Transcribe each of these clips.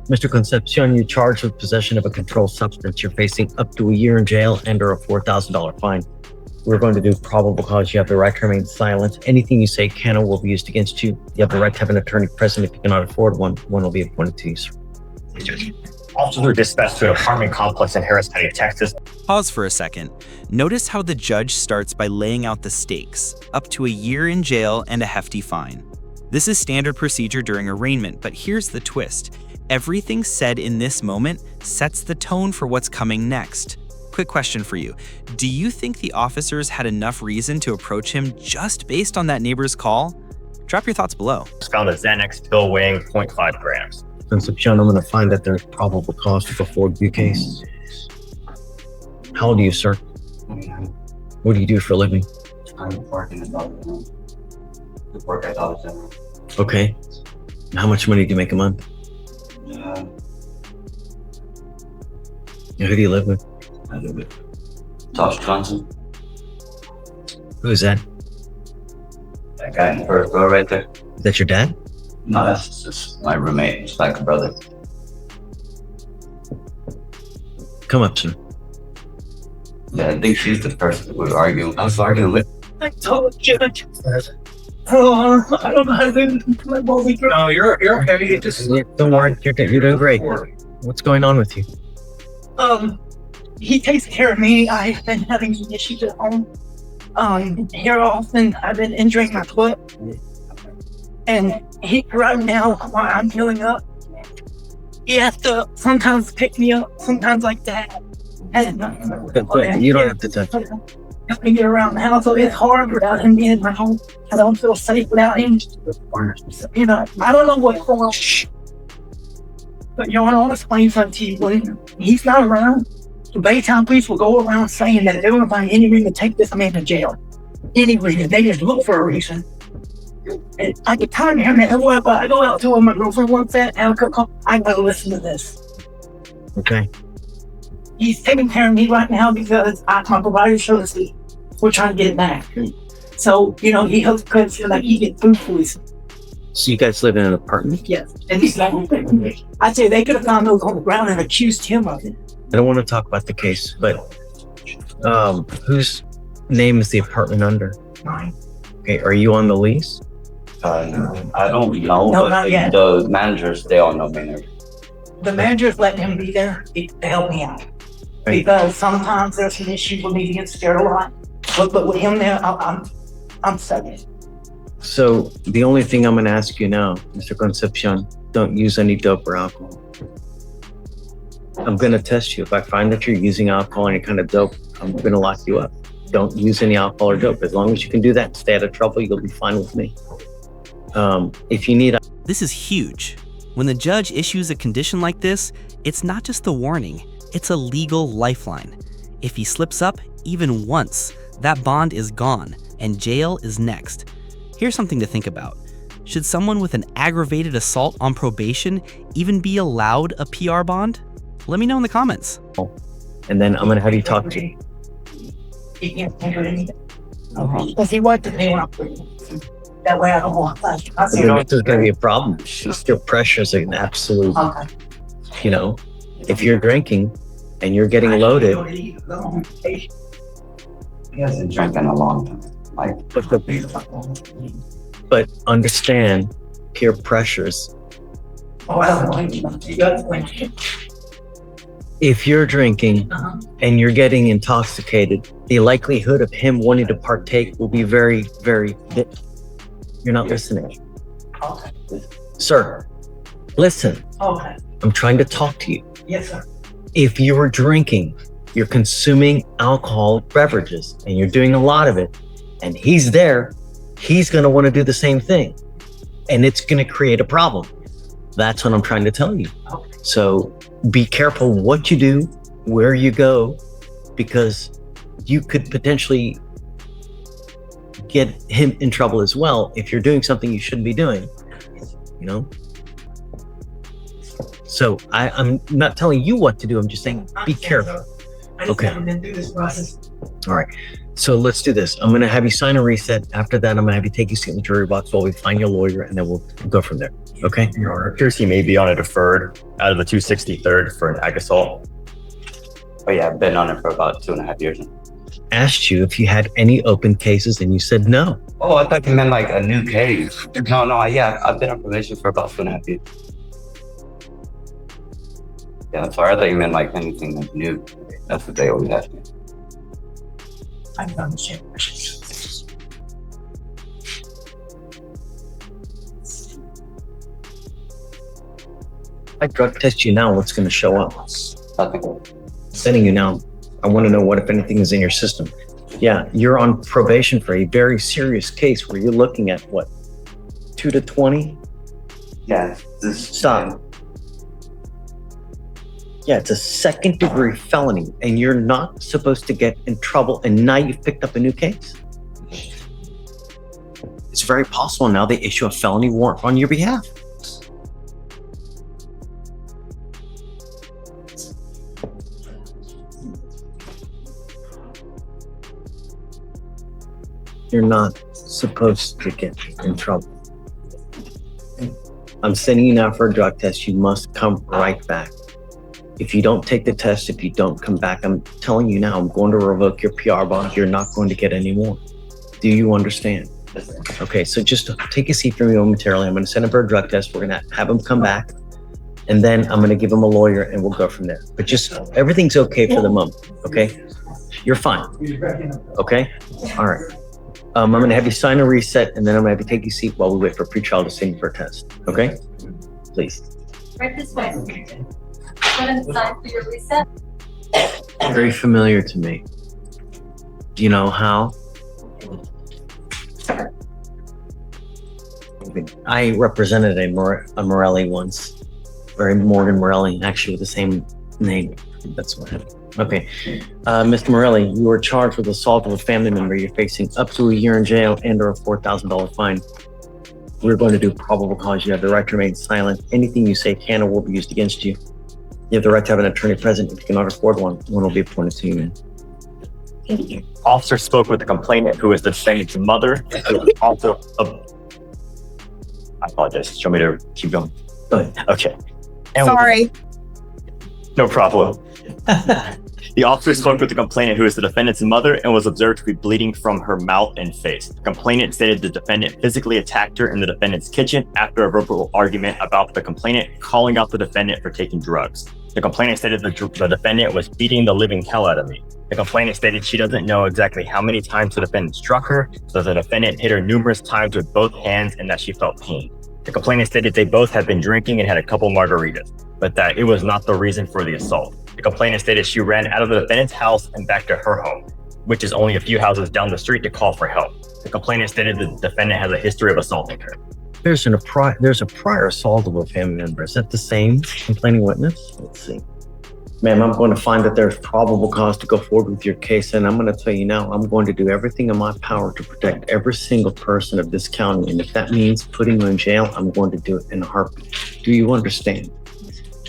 Mr. Concepcion, you're charged with possession of a controlled substance. You're facing up to a year in jail and or a $4,000 fine. We're going to do probable cause. You have the right to remain silent. Anything you say can or will be used against you. You have the right to have an attorney present. If you cannot afford one, one will be appointed to you, sir. Officers are dispatched to an apartment complex in Harris County, Texas. Pause for a second. Notice how the judge starts by laying out the stakes, up to a year in jail and a hefty fine. This is standard procedure during arraignment, but here's the twist. Everything said in this moment sets the tone for what's coming next. Quick question for you. Do you think the officers had enough reason to approach him just based on that neighbor's call? Drop your thoughts below. Found a Xanax pill weighing 0.5 grams. Concepcion, I'm going to find that there's probable cause to go forward with your case. How old are you, sir? What do you do for a living? I'm working at the work at Dollar General. Okay. And how much money do you make a month? And who do you live with? I live with Josh Johnson. Who is that? That guy in the first row right there. Is that your dad? No, that's just my roommate. It's like a brother. Come up, sir. Yeah, I think she's the person we were arguing. I was arguing with. I told you. Oh, I don't know how to do my body. No, you're okay. You just Don't worry, you're doing great. What's going on with you? He takes care of me. I've been having some issues at home. Here often I've been injuring my foot. And right now, while I'm healing up, he has to sometimes pick me up, sometimes like that. And You don't have to touch it. help me get around the house. So it's hard without him being in my home. I don't feel safe without him. You know, I don't know what's going on. But I want to explain something to you. When he's not around, the Baytown police will go around saying that they're going to find any reason to take this man to jail. Any reason. They just look for a reason. And I get tired of hearing that. I go out to my girlfriend wants that. I gotta listen to this. Okay. He's taking care of me right now because my provider shows me we're trying to get it back. So, he helps because like he gets food poison. So you guys live in an apartment? Yes. And he's like, I say they could have found those on the ground and accused him of it. I don't want to talk about the case, but whose name is the apartment under? Mine. Okay, are you on the lease? I don't know, No, but not yet. the managers, they all know me. The manager's letting him be there to help me out. Right. Because sometimes there's some issues with me to get scared a lot. But with him there, I'm safe. So the only thing I'm going to ask you now, Mr. Concepcion, don't use any dope or alcohol. I'm going to test you. If I find that you're using alcohol or any kind of dope, I'm going to lock you up. Don't use any alcohol or dope. As long as you can do that and stay out of trouble, you'll be fine with me. If you need... This is huge. When the judge issues a condition like this, it's not just a warning, it's a legal lifeline. If he slips up even once, that bond is gone and jail is next. Here's something to think about. Should someone with an aggravated assault on probation even be allowed a PR bond? Let me know in the comments. And then I'm going to have you talk to you. He can't think of anything. Because he wants to pay up. That way I don't want that. This is going to be a problem. Your pressure is an absolute, Okay. if you're drinking and you're getting loaded, He hasn't drank in a long time. but understand peer pressures. Oh, I don't want you. You got to think. If you're drinking and you're getting intoxicated, the likelihood of him wanting to partake will be very, very big. You're not listening. Okay. Sir, listen. Okay. I'm trying to talk to you. Yes, sir. If you were drinking, you're consuming alcoholic beverages and you're doing a lot of it, and he's there, he's going to want to do the same thing. And it's going to create a problem. That's what I'm trying to tell you. Okay. So be careful what you do, where you go, because you could potentially get him in trouble as well if you're doing something you shouldn't be doing, So I'm not telling you what to do. I'm just saying be careful. I just Okay. haven't been through this process. All right. So let's do this. I'm going to have you sign a reset. After that, I'm going to have you take your seat in the jury box while we find your lawyer, and then we'll go from there. Okay? Your Honor, appears he may be on a deferred out of the 263rd for an ag assault. Oh yeah, I've been on it for about 2.5 years now. Asked you if you had any open cases, and you said no. Oh, I thought you meant like a new case. No, yeah, I've been on probation for about 2.5 years. Yeah, that's why I thought you meant like anything that's new. That's what they always ask me. I've done the same. I drug test you now. What's going to show up? Nothing. Sending you now. I want to know what, if anything, is in your system. Yeah, you're on probation for a very serious case where you're looking at what, 2 to 20? Yeah, this Stop. Yeah, it's a second-degree felony, and you're not supposed to get in trouble. And now you've picked up a new case. It's very possible now they issue a felony warrant on your behalf. You're not supposed to get in trouble. I'm sending you now for a drug test. You must come right back. If you don't take the test, if you don't come back, I'm telling you now, I'm going to revoke your PR bond. You're not going to get any more. Do you understand? Okay, so just take a seat from me momentarily. I'm going to send him for a drug test. We're going to have him come back, and then I'm going to give him a lawyer, and we'll go from there. But just everything's okay for the moment, okay? You're fine, okay? All right. I'm going to have you sign a reset, and then I'm going to have you take your seat while we wait for pretrial to send you for a test, okay? Please. Right this way. Go ahead and sign for your reset. Very familiar to me. Do you know how? I represented a Morelli once, or a Morgan Morelli, actually with the same name. That's what happened. Okay. Mr. Morelli, you were charged with assault of a family member. You're facing up to a year in jail and or a $4,000 fine. We're going to do probable cause. You have the right to remain silent. Anything you say can or will be used against you. You have the right to have an attorney present. If you cannot afford one will be appointed to you, man. Thank you. Officer spoke with the complainant, who is the defendant's mother. Also, I apologize. Do you want me to keep going? Go ahead. Okay. And Sorry. No problem. The officer spoke with the complainant, who is the defendant's mother, and was observed to be bleeding from her mouth and face. The complainant stated the defendant physically attacked her in the defendant's kitchen after a verbal argument about the complainant calling out the defendant for taking drugs. The complainant stated the defendant was beating the living hell out of me. The complainant stated she doesn't know exactly how many times the defendant struck her, so the defendant hit her numerous times with both hands and that she felt pain. The complainant stated they both had been drinking and had a couple margaritas, but that it was not the reason for the assault. The complainant stated she ran out of the defendant's house and back to her home, which is only a few houses down the street, to call for help. The complainant stated the defendant has a history of assaulting her. There's a prior assault of a family member. Is that the same complaining witness? Let's see. Ma'am, I'm going to find that there's probable cause to go forward with your case, and I'm going to tell you now, I'm going to do everything in my power to protect every single person of this county, and if that means putting you in jail, I'm going to do it in a heartbeat. Do you understand?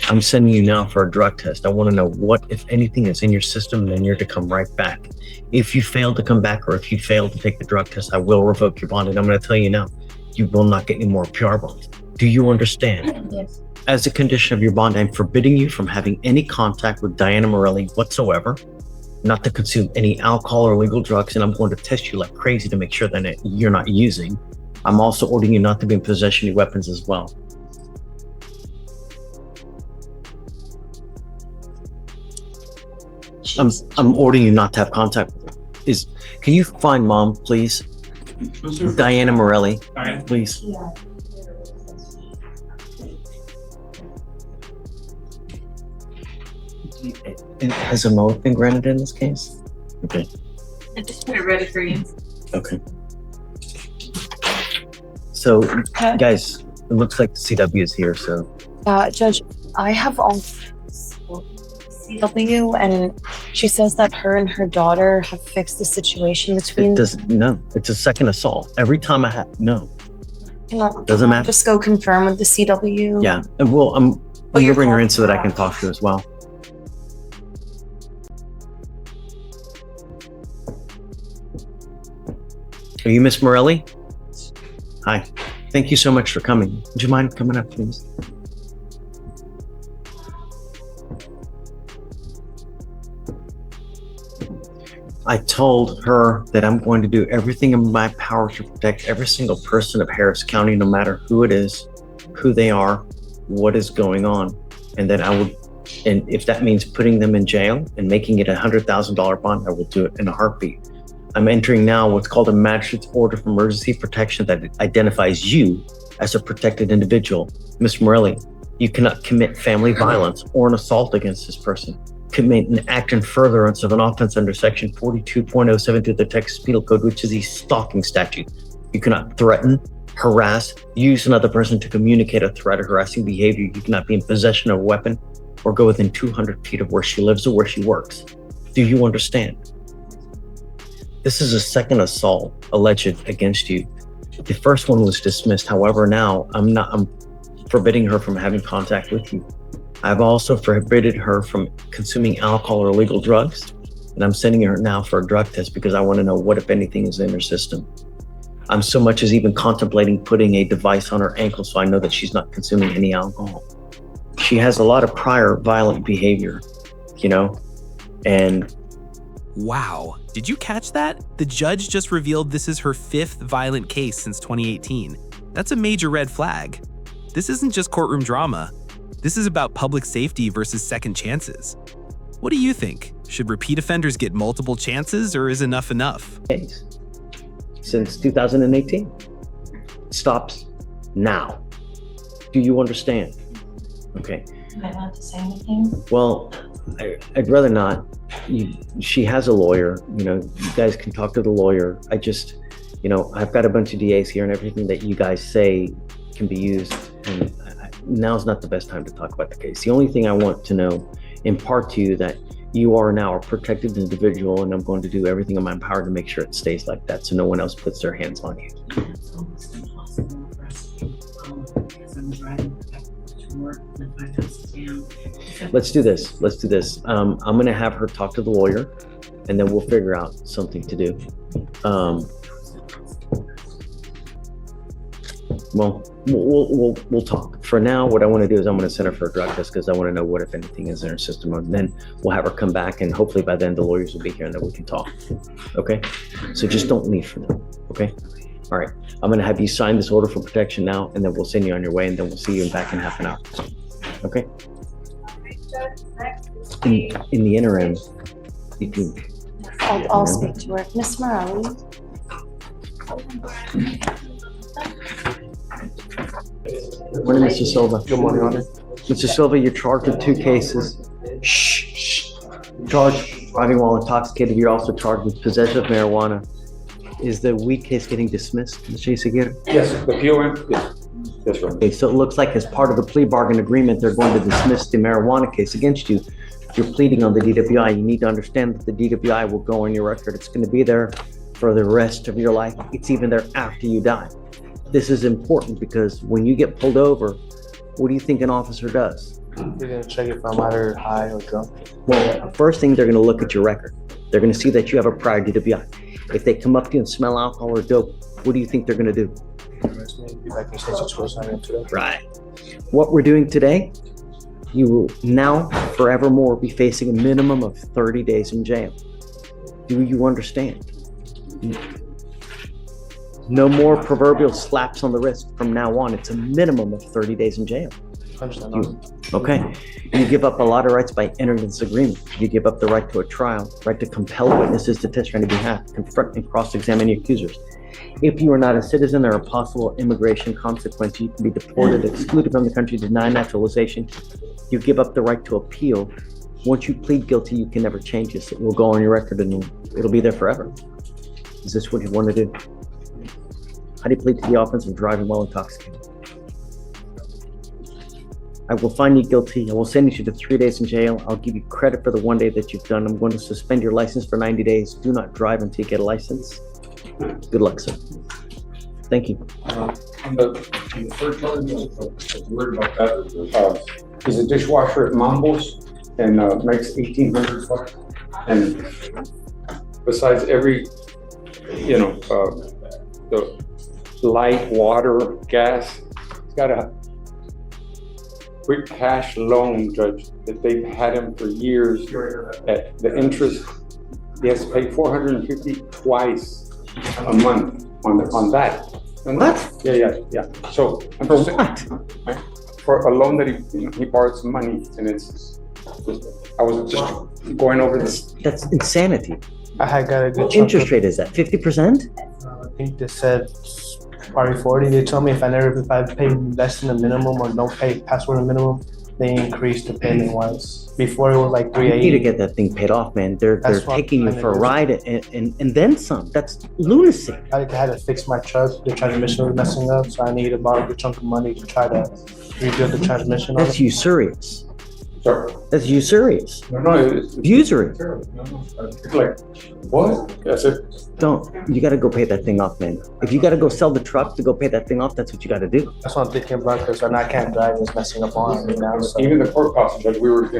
I'm sending you now for a drug test. I want to know what, if anything, is in your system, then you're to come right back. If you fail to come back, or if you fail to take the drug test, I will revoke your bond, and I'm going to tell you now, you will not get any more PR bonds. Do you understand? Yes. As a condition of your bond, I'm forbidding you from having any contact with Diana Morelli whatsoever, not to consume any alcohol or illegal drugs, and I'm going to test you like crazy to make sure that you're not using. I'm also ordering you not to be in possession of weapons as well. I'm ordering you not to have contact with her. Can you find mom, please? Diana Morelli, please. Yeah. Has a motive been granted in this case? Okay. I just put it ready for you. Okay. So, guys, it looks like the CW is here, so. Judge, I have all CW, and she says that her and her daughter have fixed the situation between. No, it's a second assault. Every time no. Doesn't matter. Just go confirm with the CW. Yeah, and well, I'm gonna bring her in so that I can talk to her as well. Are you Miss Morelli? Hi. Thank you so much for coming. Would you mind coming up, please? I told her that I'm going to do everything in my power to protect every single person of Harris County, no matter who it is, who they are, what is going on, and that I would, and if that means putting them in jail and making it $100,000 bond, I will do it in a heartbeat. I'm entering now what's called a magistrate's order for emergency protection that identifies you as a protected individual. Ms. Morelli, you cannot commit family violence or an assault against this person, commit an act in furtherance of an offense under section 42.072 of the Texas Penal Code, which is a stalking statute. You cannot threaten, harass, use another person to communicate a threat or harassing behavior. You cannot be in possession of a weapon or go within 200 feet of where she lives or where she works. Do you understand? This is a second assault alleged against you. The first one was dismissed. However, now I'm forbidding her from having contact with you. I've also forbidden her from consuming alcohol or illegal drugs. And I'm sending her now for a drug test because I want to know what, if anything, is in her system. I'm so much as even contemplating putting a device on her ankle so I know that she's not consuming any alcohol. She has a lot of prior violent behavior, and Wow. Did you catch that? The judge just revealed this is her 5th violent case since 2018. That's a major red flag. This isn't just courtroom drama. This is about public safety versus second chances. What do you think? Should repeat offenders get multiple chances, or is enough enough? case since 2018 stops now. Do you understand? Okay. Am I allowed to say anything? Well, I'd rather not. She has a lawyer. You guys can talk to the lawyer. I've got a bunch of DAs here, and everything that you guys say can be used. And now's not the best time to talk about the case. The only thing I want to know, impart to you, that you are now a protected individual, and I'm going to do everything in my power to make sure it stays like that, so no one else puts their hands on you. It's almost impossible for us to because I'm driving back to work and if I pass down. Let's do this. I'm going to have her talk to the lawyer, and then we'll figure out something to do. Well, we'll talk. For now, what I want to do is I'm going to send her for a drug test because I want to know what, if anything, is in her system. And then we'll have her come back, and hopefully by then the lawyers will be here and then we can talk. Okay? So just don't leave for now. Okay? All right. I'm going to have you sign this order for protection now, and then we'll send you on your way, and then we'll see you back in half an hour. Okay? In the interim, you can. I'll speak to her. Miss Morelli. Good morning, Mr. Silva. Good morning, Honor. Mr. Silva, you're charged with 2 cases. Shh. Charged driving while intoxicated. You're also charged with possession of marijuana. Is the weed case getting dismissed, Mr. Izaguirre? Yes, the POM, yes, that's right. Okay, so it looks like as part of the plea bargain agreement, they're going to dismiss the marijuana case against you. You're pleading on the DWI. You need to understand that the DWI will go on your record. It's going to be there for the rest of your life. It's even there after you die. This is important because when you get pulled over, what do you think an officer does? They're gonna check if I'm either high or drunk. Well, first thing, they're going to look at your record. They're going to see that you have a prior DWI. If they come up to you and smell alcohol or dope, what do you think they're going to do? Arrest me, be back in state situation I am today. Right. What we're doing today, you will now forevermore be facing a minimum of 30 days in jail. Do you understand? No more proverbial slaps on the wrist from now on. It's a minimum of 30 days in jail. Okay. You give up a lot of rights by entering this agreement. You give up the right to a trial, right to compel witnesses to testify on your behalf, confront and cross-examine your accusers. If you are not a citizen, there are possible immigration consequences. You can be deported, excluded from the country, denied naturalization. You give up the right to appeal. Once you plead guilty, you can never change this. It will go on your record and it'll be there forever. Is this what you want to do? How do you plead to the offense of driving while intoxicated? I will find you guilty. I will send you to 3 days in jail. I'll give you credit for the 1 day that you've done. I'm going to suspend your license for 90 days. Do not drive until you get a license. Good luck, sir. Thank you. On the third charge, I was worried about that. He's a dishwasher at Mambo's and makes $1,800. And besides every, the light, water, gas. He's got a quick cash loan, Judge, that they've had him for years. At the interest, he has to pay $450 twice a month on that. What? Yeah. So For what? for a loan that he borrowed some money, and I was just going over this. That's insanity. I had got a good What chunk interest of, rate is that? 50%? I think they said probably 40. They told me if I pay less than the minimum or don't pay past the minimum, they increase the payment wise. Before it was like You need to 380. get that thing paid off, man. They're That's what taking you I'm for a trying ride and then some. That's lunacy. I had to fix my truck. The transmission was messing up, so I needed about a good chunk of money to try to rebuild the transmission. On That's it. usurious. Sorry. That's usurious. No, it's Usury. terrible. No. It's like, what? I said, Don't. You got to go pay that thing off, man. If you got to go sell the truck to go pay that thing off, that's what you got to do. That's what I'm thinking about because I can't drive. It's messing up on me now. So. even the court costs, Judge, we were,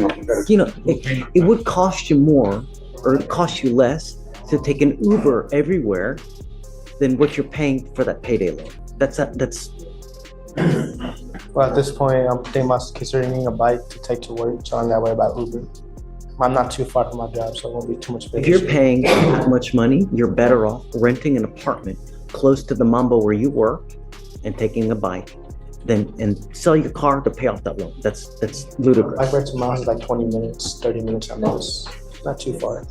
You know, it would cost you more or it cost you less to take an Uber everywhere than what you're paying for that payday loan. That's Well, at this point, I'm thinking about considering a bike to take to work, so I'm that way about Uber. I'm not too far from my job, so it won't be too much. if you're paying that much money, you're better off renting an apartment close to the Mambo where you work and taking a bike and sell your car to pay off that loan. That's Bike ludicrous. ride to my house is like 20 minutes, 30 minutes at most. Not too far.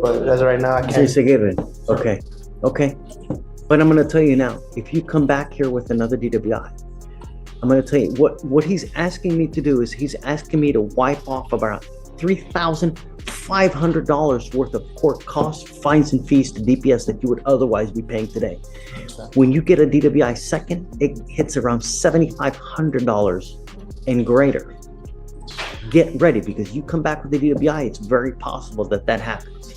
But as of right now, I Sí, can't. seguir. Okay. But I'm going to tell you now, if you come back here with another DWI, I'm going to tell you what he's asking me to do is he's asking me to wipe off about $3,500 worth of court costs, fines, and fees to DPS that you would otherwise be paying today. When you get a DWI second, it hits around $7,500 and greater. Get ready because you come back with a DWI, it's very possible that happens.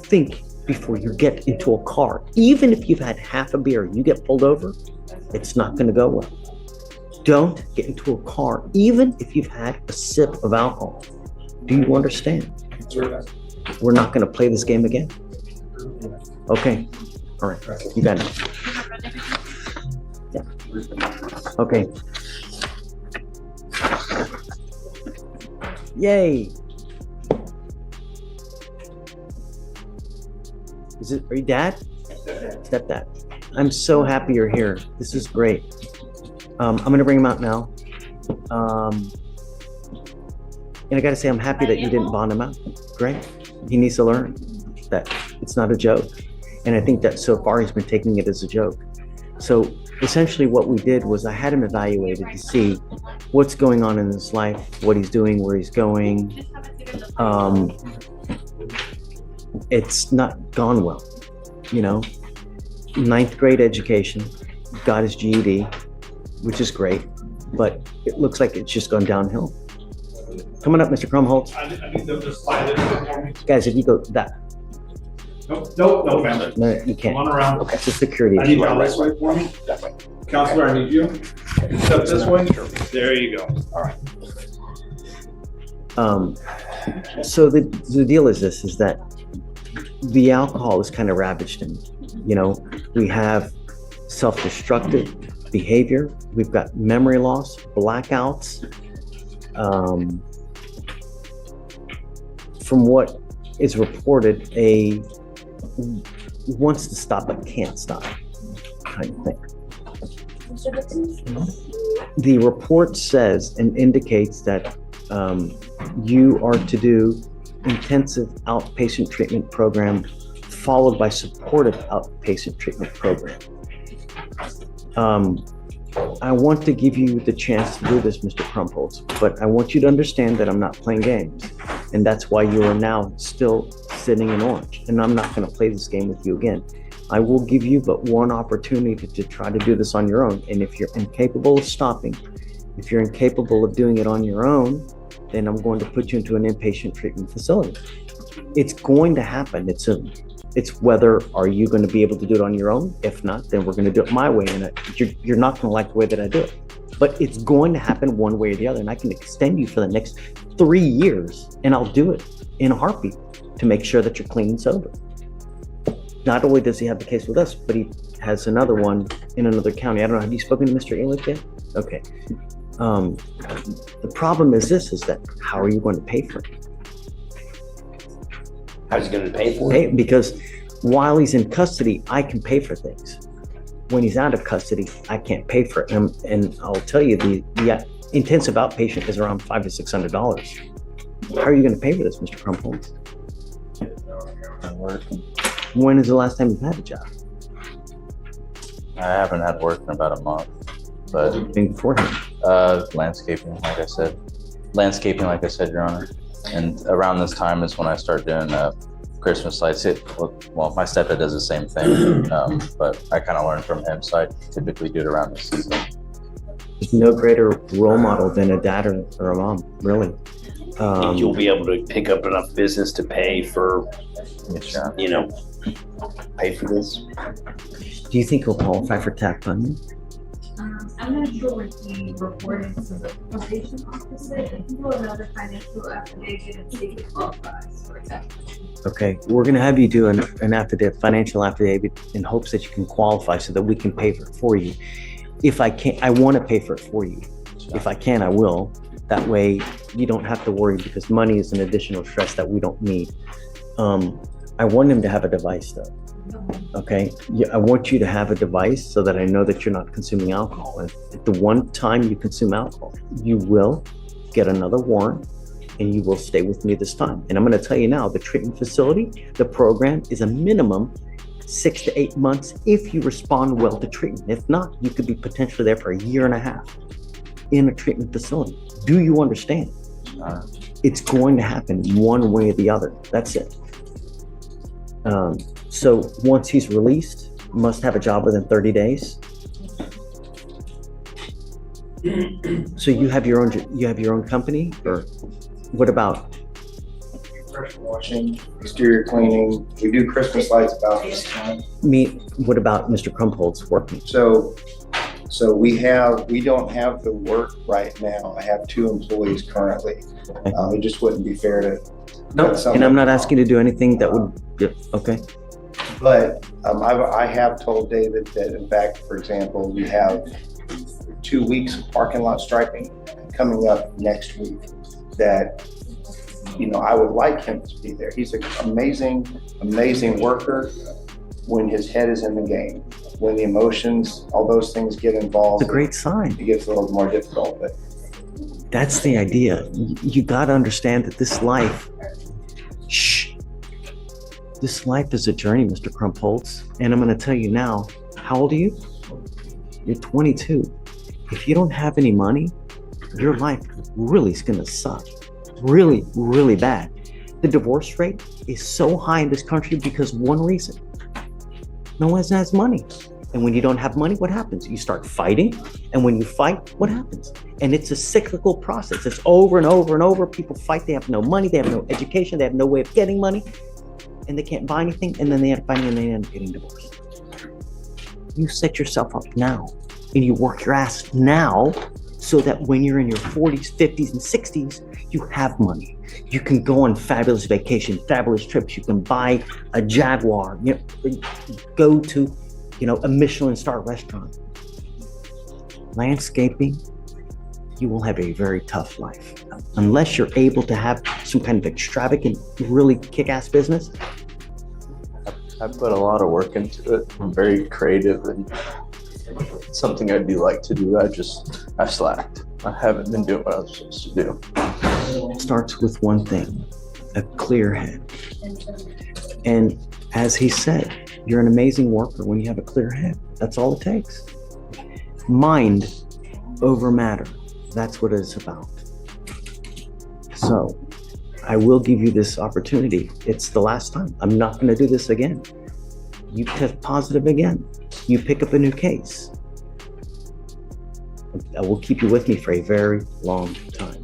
Think before you get into a car. Even if you've had half a beer and you get pulled over, it's not going to go well. Don't get into a car, even if you've had a sip of alcohol. Do you understand? We're not going to play this game again. Okay. All right. You got it. Yeah. Okay. Yay. Are you dad? Stepdad. I'm so happy you're here. This is great. I'm gonna bring him out now. And I gotta say, I'm happy that you didn't bond him out. Great. He needs to learn that it's not a joke. And I think that so far he's been taking it as a joke. So essentially what we did was I had him evaluated to see what's going on in his life, what he's doing, where he's going. It's not gone well, you know. 9th grade education, got his GED, which is great, but it looks like it's just gone downhill. Coming up, Mr. Krumholtz. I need them to slide it for me. Guys, if you go that. No, man. No, you can't. Come on around. Okay, it's a security I need issue. you this way for me. That way. Counselor, I need you. Step this way. There you go. All right. So the deal is this, is that the alcohol is kind of ravaged him. You know, we have self-destructive behavior. We've got memory loss, blackouts. From what is reported, wants to stop but can't stop kind of thing. The report says and indicates that you are to do intensive outpatient treatment program followed by supportive outpatient treatment program. I want to give you the chance to do this, Mr. Krumholtz, but I want you to understand that I'm not playing games. And that's why you are now still sitting in orange. And I'm not going to play this game with you again. I will give you but one opportunity to try to do this on your own. And if you're incapable of stopping, if you're incapable of doing it on your own, then I'm going to put you into an inpatient treatment facility. It's going to happen. It's whether are you going to be able to do it on your own? If not, then we're going to do it my way. And you're not going to like the way that I do it. But it's going to happen one way or the other. And I can extend you for the next 3 years. And I'll do it in a heartbeat to make sure that you're clean and sober. not only does he have the case with us, but he has another one in another county. I don't know, have you spoken to Mr. Elick yet? Okay. The problem is this, is that how are you going to pay for it? How's he gonna pay for it? Because while he's in custody, I can pay for things. When he's out of custody, I can't pay for it. And I'll tell you, the intensive outpatient is around $500 to $600. How are you going to pay for this, Mr. Crumpholz? When is the last time you've had a job? I haven't had work in about a month, but beforehand, landscaping, like I said, Your Honor. And around this time is when I start doing Christmas lights. Well, my stepdad does the same thing, but I kind of learned from him, so I typically do it around the season. There's no greater role model than a dad or a mom, really. And you'll be able to pick up enough business to pay for, pay for this. Do you think he'll qualify for TAP funding? I'm not sure what he reported to the probation officer. If you do another financial affidavit and see if it qualifies for example. Okay, we're going to have you do an financial affidavit in hopes that you can qualify so that we can pay for it for you. If I can't, I want to pay for it for you. If I can, I will. That way you don't have to worry, because money is an additional stress that we don't need. I want him to have a device though. Okay, I want you to have a device so that I know that you're not consuming alcohol. And at the one time you consume alcohol, you will get another warrant and you will stay with me this time. And I'm going to tell you now, the treatment facility, the program is a minimum 6 to 8 months if you respond well to treatment. If not, you could be potentially there for 1.5 years in a treatment facility. Do you understand? It's going to happen one way or the other. That's it. So once he's released, must have a job within 30 days. So you have your own company, or what about? Pressure washing, exterior cleaning. We do Christmas lights about this time. What about Mr. Crumpholz working? So we don't have the work right now. I have 2 employees currently. It just wouldn't be fair to. No, and I'm not asking you to do anything that would. Okay. But I have told David that, in fact, for example, we have 2 weeks of parking lot striping coming up next week. That I would like him to be there. He's an amazing worker when his head is in the game. When the emotions, all those things get involved, it's a great sign. It gets a little more difficult, but that's the idea. You got to understand that this life is a journey, Mr. Crumpholz. And I'm going to tell you now, how old are you? You're 22. If you don't have any money, your life really is going to suck. Really, really bad. The divorce rate is so high in this country because one reason. No one has money. And when you don't have money, what happens? You start fighting. And when you fight, what happens? And it's a cyclical process. It's over and over and over. People fight. They have no money. They have no education. They have no way of getting money. And they can't buy anything. And then they end up fighting and they end up getting divorced. You set yourself up now. And you work your ass now so that when you're in your 40s, 50s, and 60s, you have money. You can go on fabulous vacation, fabulous trips. You can buy a Jaguar, go to, a Michelin star restaurant. Landscaping, you will have a very tough life. Unless you're able to have some kind of extravagant, really kick-ass business. I put a lot of work into it. I'm very creative and something I do like to do. I slacked. I haven't been doing what I was supposed to do. It starts with one thing, a clear head. And as he said, you're an amazing worker when you have a clear head. That's all it takes. Mind over matter. That's what it's about. So I will give you this opportunity. It's the last time. I'm not going to do this again. You test positive again. You pick up a new case. I will keep you with me for a very long time.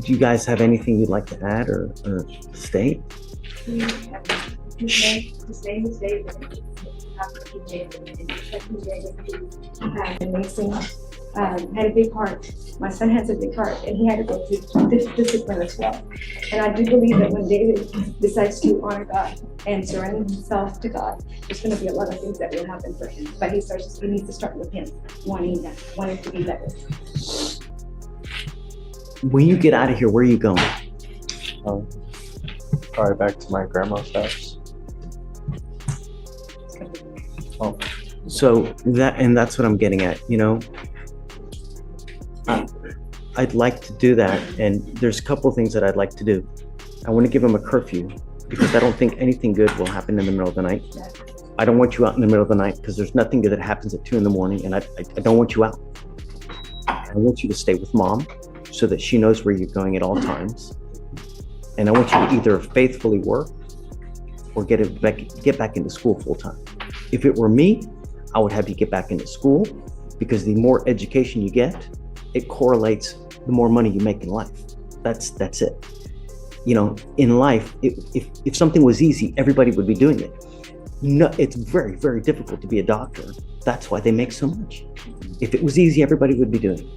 Do you guys have anything you'd like to add or state? Shh. Amazing had a big heart. My son has a big heart, and he had to go through this discipline as well. And I do believe that when David decides to honor God and surrender himself to God, there's going to be a lot of things that will happen for him. But he needs to start with him wanting to be better. When you get out of here, where are you going? Probably back to my grandma's house. So that's what I'm getting at, you know. I'd like to do that, and there's a couple of things that I'd like to do. I want to give him a curfew because I don't think anything good will happen in the middle of the night. I don't want you out in the middle of the night because there's nothing good that happens at 2 a.m, and I don't want you out. I want you to stay with mom so that she knows where you're going at all times. And I want you to either faithfully work or get back into school full time. If it were me, I would have you get back into school because the more education you get, it correlates the more money you make in life. That's it. You know, in life, if something was easy, everybody would be doing it. No, it's very, very difficult to be a doctor. That's why they make so much. If it was easy, everybody would be doing it.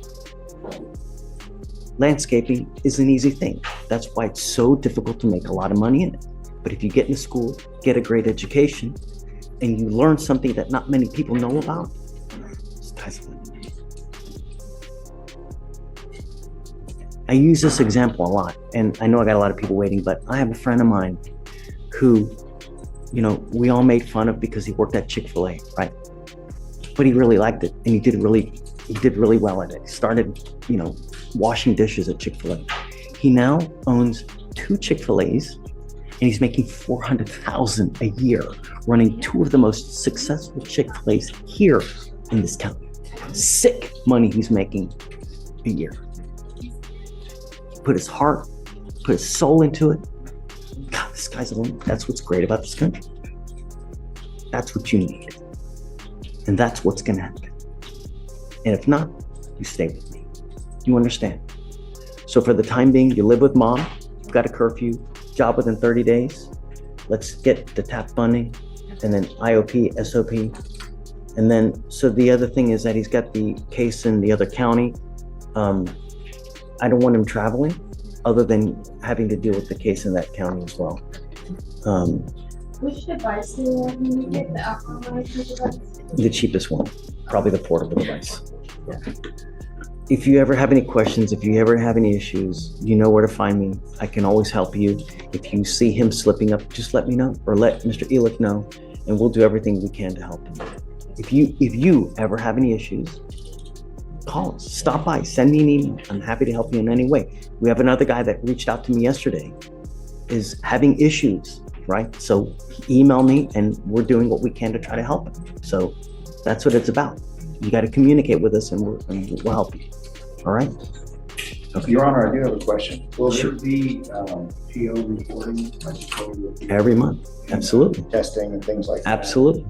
Landscaping is an easy thing. That's why it's so difficult to make a lot of money in it. But if you get into school, get a great education, and you learn something that not many people know about, I use this example a lot, and I know I got a lot of people waiting, but I have a friend of mine who, you know, we all made fun of because he worked at Chick-fil-A, right? But he really liked it, and he did really well at it. He started, you know, washing dishes at Chick-fil-A. He now owns 2 Chick-fil-A's, and he's making $400,000 a year, running 2 of the most successful Chick-fil-A's here in this town. Sick money he's making a year. Put his heart, put his soul into it. God, this guy's alone. That's what's great about this country. That's what you need. And that's what's gonna happen. And if not, you stay with me. You understand? So for the time being, you live with mom, you've got a curfew, job within 30 days. Let's get the TAP funding, and then IOP, SOP. And then, so the other thing is that he's got the case in the other county. I don't want him traveling other than having to deal with the case in that county as well. Which device do you want me to get, the alcohol monitoring device? The cheapest one, probably the portable device. Yeah. If you ever have any questions, if you ever have any issues, you know where to find me. I can always help you. If you see him slipping up, just let me know, or let Mr. Elick know, and we'll do everything we can to help him. If you ever have any issues, call us, stop by, send me an email. I'm happy to help you in any way. We have another guy that reached out to me yesterday, is having issues, right? So email me, and we're doing what we can to try to help him. So that's what it's about. You got to communicate with us, and we'll help you. All right? Okay. Your Honor, I do have a question. Will there be PO reporting? Every month, absolutely. Testing and things like that? Absolutely.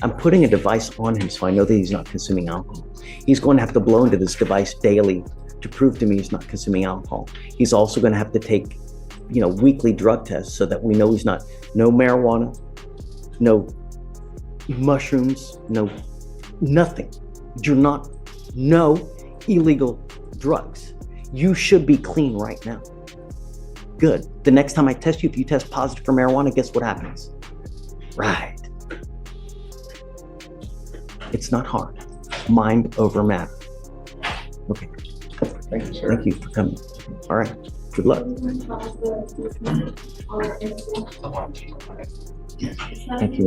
I'm putting a device on him so I know that he's not consuming alcohol. He's going to have to blow into this device daily to prove to me he's not consuming alcohol. He's also going to have to take, you know, weekly drug tests so that we know he's not, no marijuana, no mushrooms, no nothing. No illegal drugs. You should be clean right now. Good. The next time I test you, if you test positive for marijuana, guess what happens? Right. It's not hard. Mind over matter. Okay. Thank you, sir. Thank you for coming. All right. Good luck. Thank you.